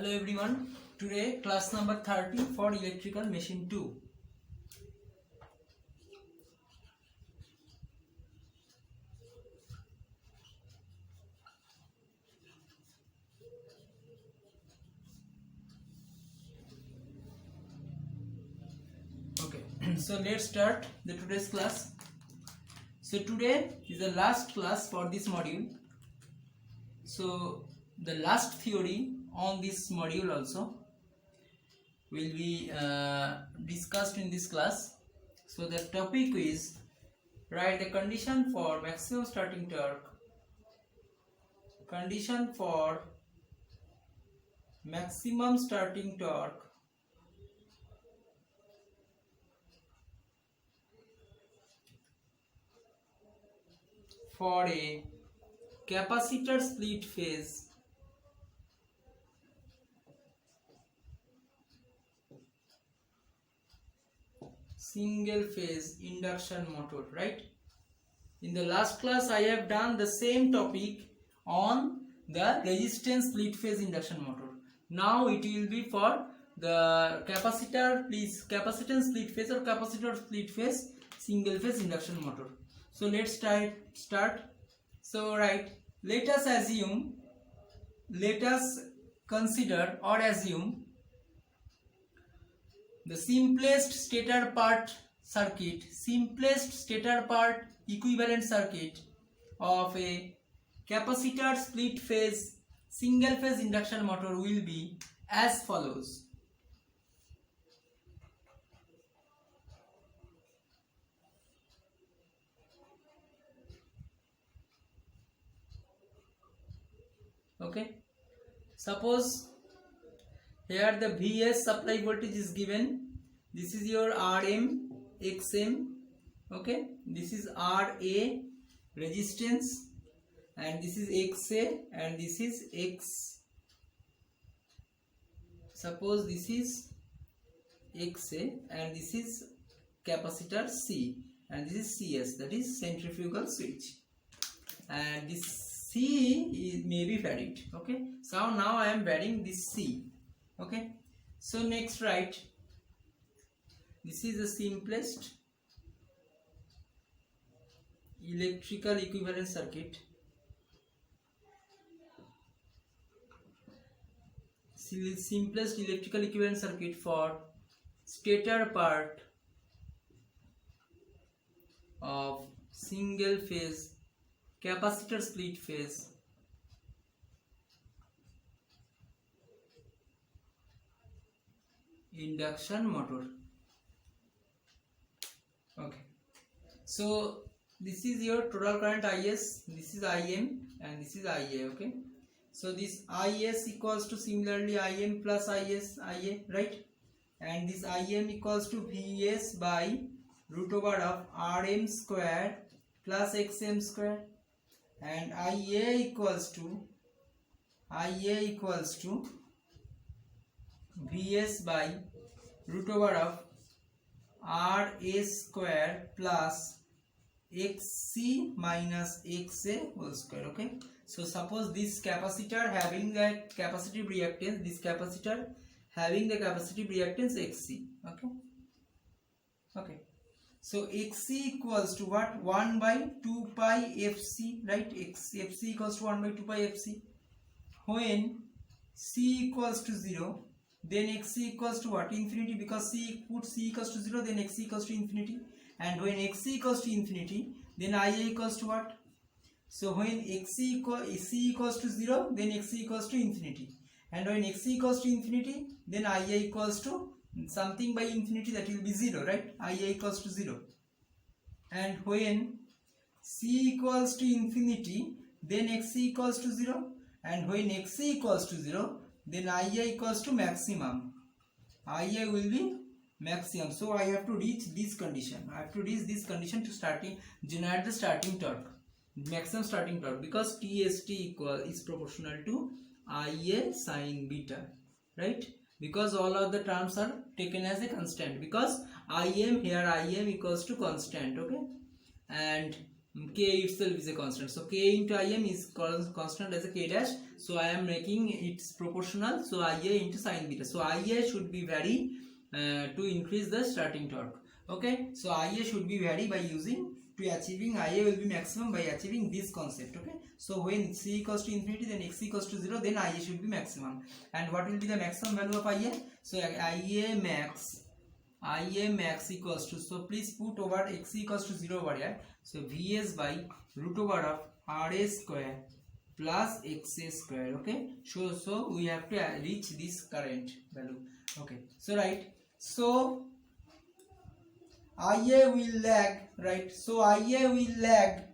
Hello everyone. Today class number 30 for electrical machine 2. Okay, so let's start the today's class. So today is the last class for this module. So the last theory on this module also will be discussed in this class. So the topic is write the condition for maximum starting torque. Condition for maximum starting torque for a capacitor split phase single phase induction motor, right? In the last class I have done the same topic on the resistance split phase induction motor. Now it will be for the capacitance split phase or capacitor split phase single phase induction motor. So let's start. So right, let us consider or assume the simplest stator part equivalent circuit of a capacitor split phase single phase induction motor will be as follows. Okay, suppose here the Vs supply voltage is given. This is your Rm, Xm. Okay, this is Ra resistance, and this is Xa, and this is X. Suppose this is Xa, and this is capacitor C, and this is Cs, that is centrifugal switch, and this C may be varied. Okay, so now I am varying this C. Okay, so next write, this is the simplest electrical equivalent circuit. Simplest electrical equivalent circuit for stator part of single phase capacitor split phase induction motor. Okay, so this is your total current Is, this is Im, and this is Ia. Okay, so this Is equals to similarly Im plus Ia, right? And this Im equals to Vs by root over of Rm square plus Xm square, and Ia equals to Vs by root over of Ra square plus Xc minus Xa whole square. Okay, so suppose this capacitor having the capacitive reactance, Xc. Okay, so Xc equals to what? 1 by 2 pi Fc, right? Fc equals to 1 by 2 pi Fc. When C equals to 0, then Xc equals to what? Infinity, because C equals to 0, then Xc equals to infinity. And when Xc equals to infinity, then Ia equals to what? So when C equals to 0, then Xc equals to infinity. And when Xc equals to infinity, then Ia equals to something by infinity, that will be 0, right? Ia equals to 0. And when C equals to infinity, then Xc equals to 0. And when Xc equals to 0, then Ia equals to maximum. Ia will be maximum. So I have to reach this condition. To generate the starting torque, maximum starting torque, because TST is proportional to Ia sin beta, right? Because all of the terms are taken as a constant, because Im equals to constant. Okay, and k itself is a constant, so k into Im is constant as a k dash, so I am making it proportional, so Ia into sin beta, so Ia should be vary to increase the starting torque. Okay, so Ia should be vary by using, to achieving Ia will be maximum by achieving this concept. Okay, so when c equals to infinity, then x equals to 0, then Ia should be maximum. And what will be the maximum value of Ia? So Ia max equals to, so please put over x equals to 0 over here, so Vs by root over of Ra square plus Xa square. Okay, so we have to reach this current value. Okay, so right, so Ia will lag, right, so Ia will lag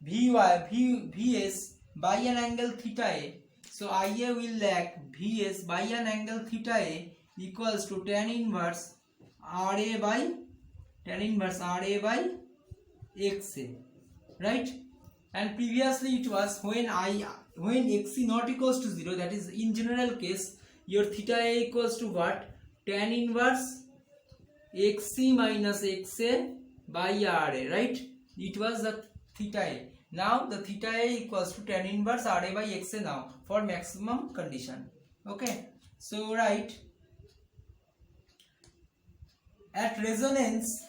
Vs by an angle theta a, so Ia will lag Vs by an angle theta a equals to tan inverse Ra by Xa, right? And previously it was when Xc not equals to 0, that is in general case, your theta a equals to what? Tan inverse Xc minus Xa by Ra, right? It was the theta a. Now the theta a equals to tan inverse Ra by Xa now for maximum condition. Okay, so right, at resonance,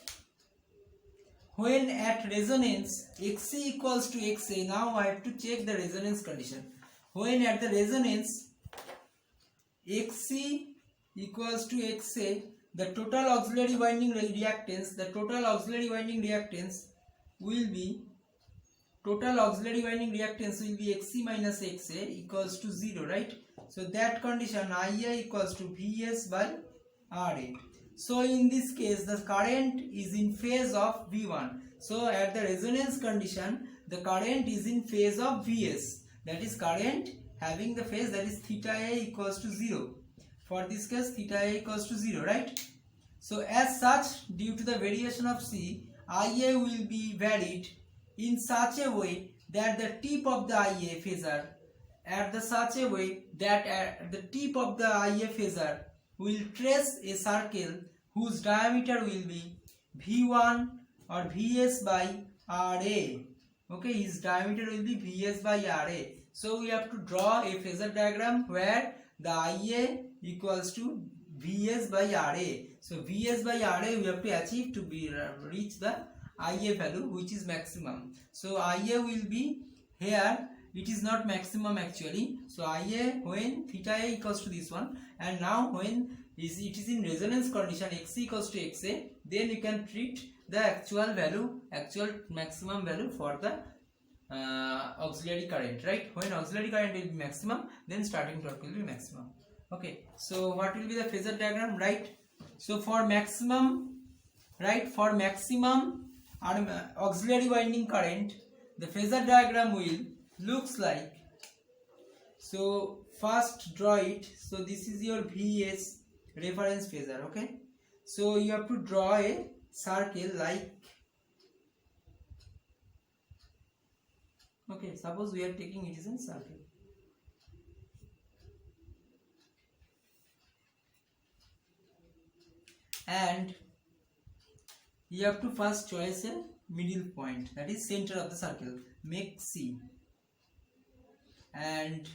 when at resonance Xc equals to Xa, now I have to check the resonance condition. When at the resonance Xc equals to Xa, the total auxiliary winding reactance will be Xc minus Xa equals to 0, right? So that condition Ia equals to Vs by Ra. So in this case the current is in phase of V1. So at the resonance condition the current is in phase of Vs, that is current having the phase, that is theta a equals to 0. For this case theta a equals to 0, right? So as such, due to the variation of C, Ia will be varied in such a way that the tip of the Ia phasor will trace a circle whose diameter will be V1 or Vs by Ra. Okay, his diameter will be Vs by Ra. So we have to draw a phasor diagram where the Ia equals to Vs by Ra. So Vs by Ra we have to achieve to reach the Ia value which is maximum. So Ia will be here, it is not maximum actually. So Ia when theta a equals to this one, and now when it is in resonance condition Xc equals to Xa, then you can treat the actual maximum value for the auxiliary current, right? When auxiliary current will be maximum, then starting torque will be maximum. Okay, so what will be the phasor diagram, right? So for maximum auxiliary winding current, the phasor diagram will looks like, so first draw it. So this is your Vs reference phasor. Okay, so you have to draw a circle like, okay, suppose we are taking it as a circle, and you have to first choose a middle point, that is center of the circle, make C, and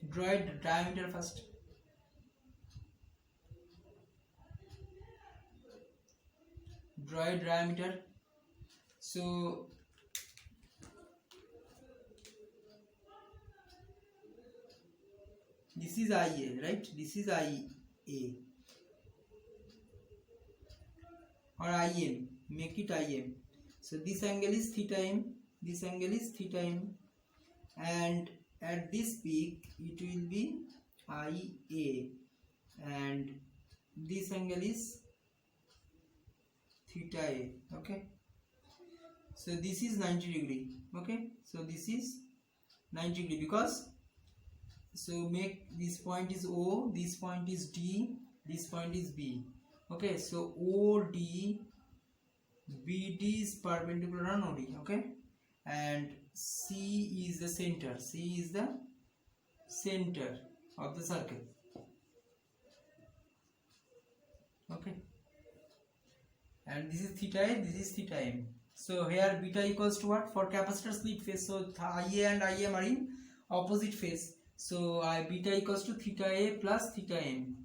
draw a diameter first. Draw a diameter. So this is Ia, right? This is Ia or Im. Make it Im. So this angle is theta m. This angle is theta m, and at this peak it will be Ia, and this angle is theta a. Okay, so this is 90 degree. Okay, so this is 90 degree because, so make this point is O, this point is D, this point is B. Okay, so OD BD is perpendicular on OD. Okay, and C is the center. C is the center of the circle. and this is theta A, this is theta M. So here beta equals to what? For capacitor split phase, so Ia and Im are in opposite phase, so beta equals to theta A plus theta M.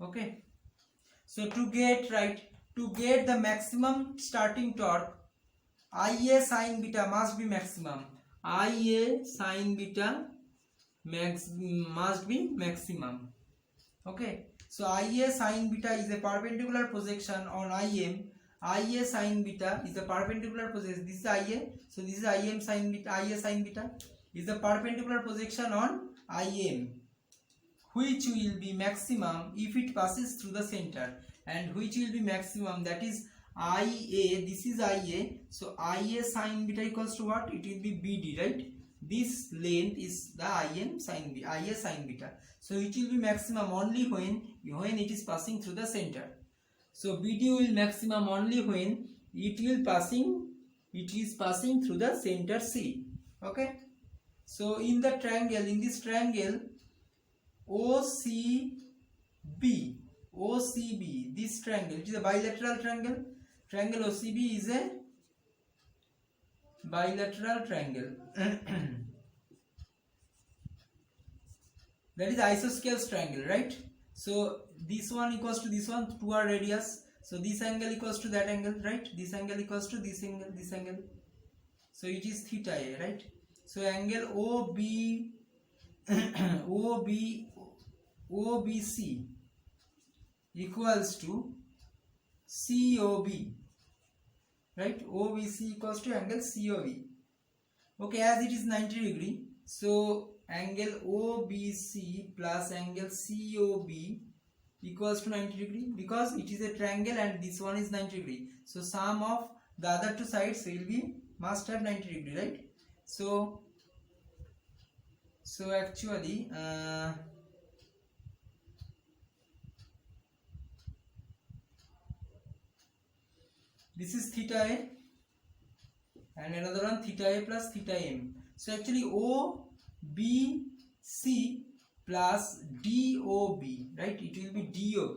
Okay, so to get the maximum starting torque, Ia sin beta must be maximum. Ia sin beta must be maximum. Okay, so Ia sin beta is a perpendicular projection on Im. Ia sin beta is a perpendicular projection. This is Ia, so this is Im sin beta. Ia sin beta is a perpendicular projection on Im, which will be maximum if it passes through the center, and which will be maximum, that is Ia. This is Ia, so Ia sin beta equals to what? It will be BD, right? This length is the Ia sin beta, so it will be maximum only when it is passing through the center. So BD will maximum only when it is passing through the center C. Okay, so in this triangle OCB, this triangle, it is a bilateral triangle. Triangle OCB is a bilateral triangle. That is isosceles triangle, right? So this one equals to this one, 2 are radius, so this angle equals to that angle, right? This angle equals to this angle, so it is theta A, right? So angle OBC equals to COB, right? OBC equals to angle COB. Okay, as it is 90 degree, so angle OBC plus angle COB equals to 90 degree, because it is a triangle and this one is 90 degree, so sum of the other two sides must have 90 degree, right? So actually this is theta A and another one theta A plus theta M. So actually OBC plus DOB, right? It will be DOB,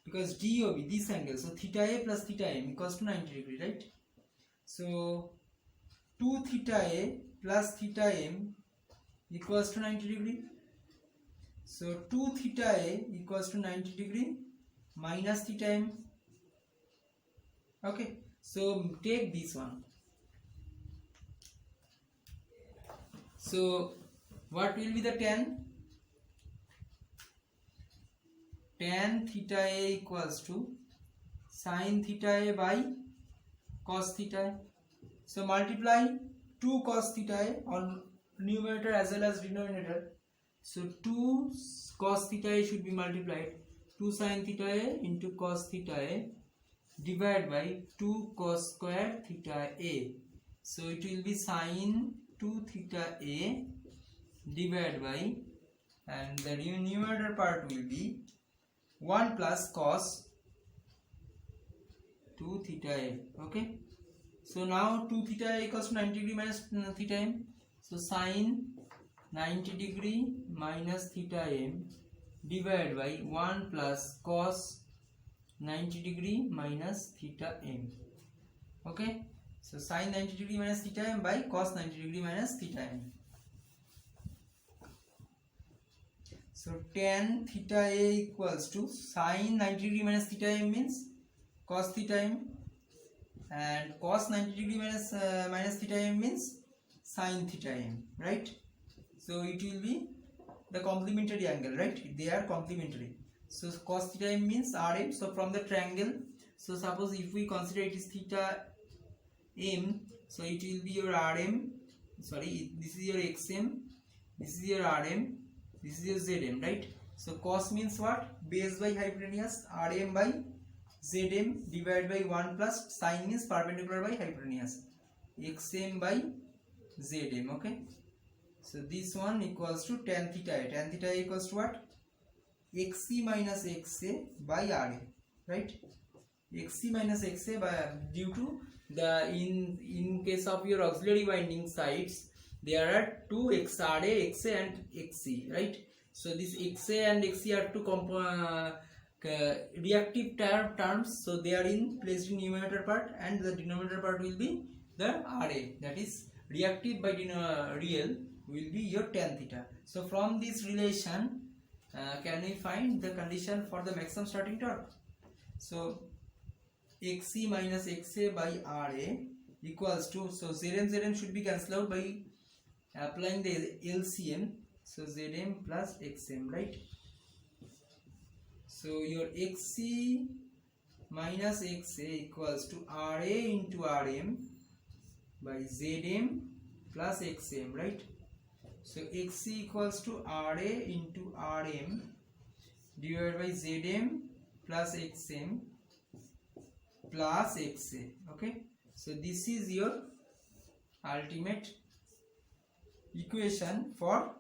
because DOB, this angle, so theta A plus theta M equals to 90 degree, right? So 2 theta A plus theta M equals to 90 degree. So 2 theta A equals to 90 degree minus theta M. Okay, so take this one. So what will be the tan? Tan theta A equals to sin theta A by cos theta A. So multiply 2 cos theta A on numerator as well as denominator. So 2 cos theta A should be multiplied. 2 sin theta A into cos theta A divided by 2 cos square theta A. So it will be sin 2 theta A divided by, and the numerator part will be 1 plus cos 2 theta A. Okay, so now 2 theta A equals to 90 degree minus theta M. So sin 90 degree minus theta M divided by 1 plus cos 90 degree minus theta M. Okay, so sin 90 degree minus theta M by cos 90 degree minus theta M. So tan theta A equals to sin 90 degree minus theta M means cos theta M, and cos 90 degree minus theta M means sin theta M, right? So it will be the complementary angle, right? They are complementary. So cos theta M means Rm. So from the triangle, so suppose if we consider it is theta M, so it will be your Rm, sorry, this is your Xm, this is your Rm, this is your Zm, right? So cos means what? Base by hypotenuse, Rm by Zm divided by 1 plus sin means perpendicular by hypotenuse, Xm by Zm. Okay, so this one equals to tan theta A. Tan theta A equals to what? Xc minus Xa by Ra, right? Xc minus Xa by, due to the in case of your auxiliary winding sides, there are two Ra, Xa and Xc, right? So this Xa and Xc are to reactive terms, so they are in placed in numerator part, and the denominator part will be the RA, that is reactive by real will be your tan theta. So from this relation can we find the condition for the maximum starting torque? So XC minus XA by RA equals to, so Zm should be cancelled out by applying the LCM, so Zm plus Xm, right? So your XC minus XA equals to RA into Rm by Zm plus Xm, right? So XC equals to RA into Rm divided by Zm plus Xm plus XA. Okay, so this is your ultimate equation for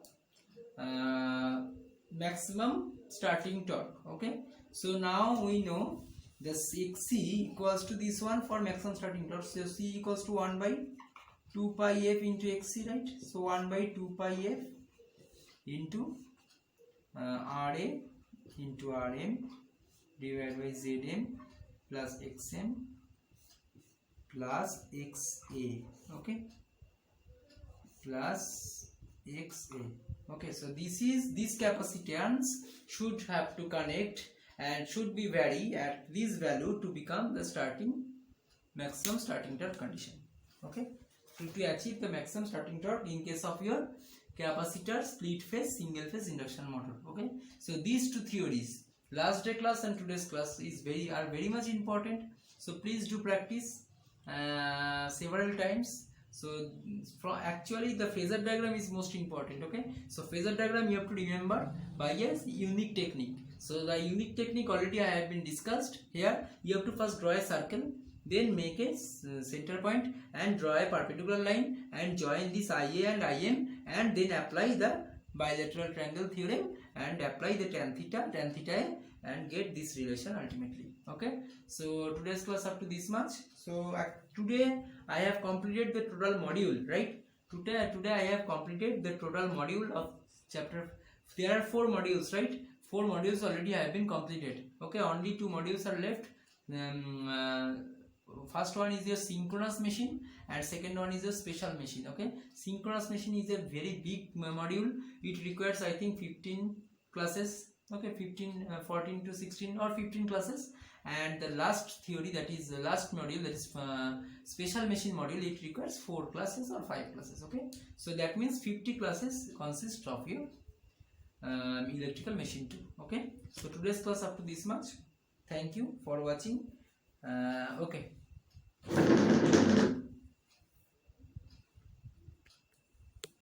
maximum starting torque. Okay, so now we know the XC equals to this one for maximum starting torque. So C equals to 1 by 2 pi f into XC, right? So 1 by 2 pi f into RA into Rm divided by Zm plus Xm plus XA. Okay, plus XA. Okay, so this capacitance should have to connect and should be vary at this value to become the maximum starting torque condition. Okay, to achieve the maximum starting torque in case of your capacitor split phase single phase induction motor. Okay, so these two theories, last day class and today's class, are very much important. So please do practice several times. So actually the phasor diagram is most important. Okay, so phasor diagram you have to remember by a unique technique. So the unique technique already I have been discussed here. You have to first draw a circle, then make a center point and draw a perpendicular line and join this IA and IM, and then apply the bilateral triangle theorem and apply the tan theta A and get this relation ultimately. Okay, so today's class up to this much. So today I have completed the total module, right? Today I have completed the total module of chapter. There are 4 modules, right? 4 modules already have been completed. Okay, only 2 modules are left. First one is your synchronous machine and second one is a special machine. Okay, synchronous machine is a very big module. It requires I think 15 classes. Okay, 14 to 16 or 15 classes, and the last theory, that is the last module, that is special machine module, it requires 4 classes or 5 classes. Okay, so that means 50 classes consist of your electrical machine too. Okay, so today's class up to this much. Thank you for watching. Okay.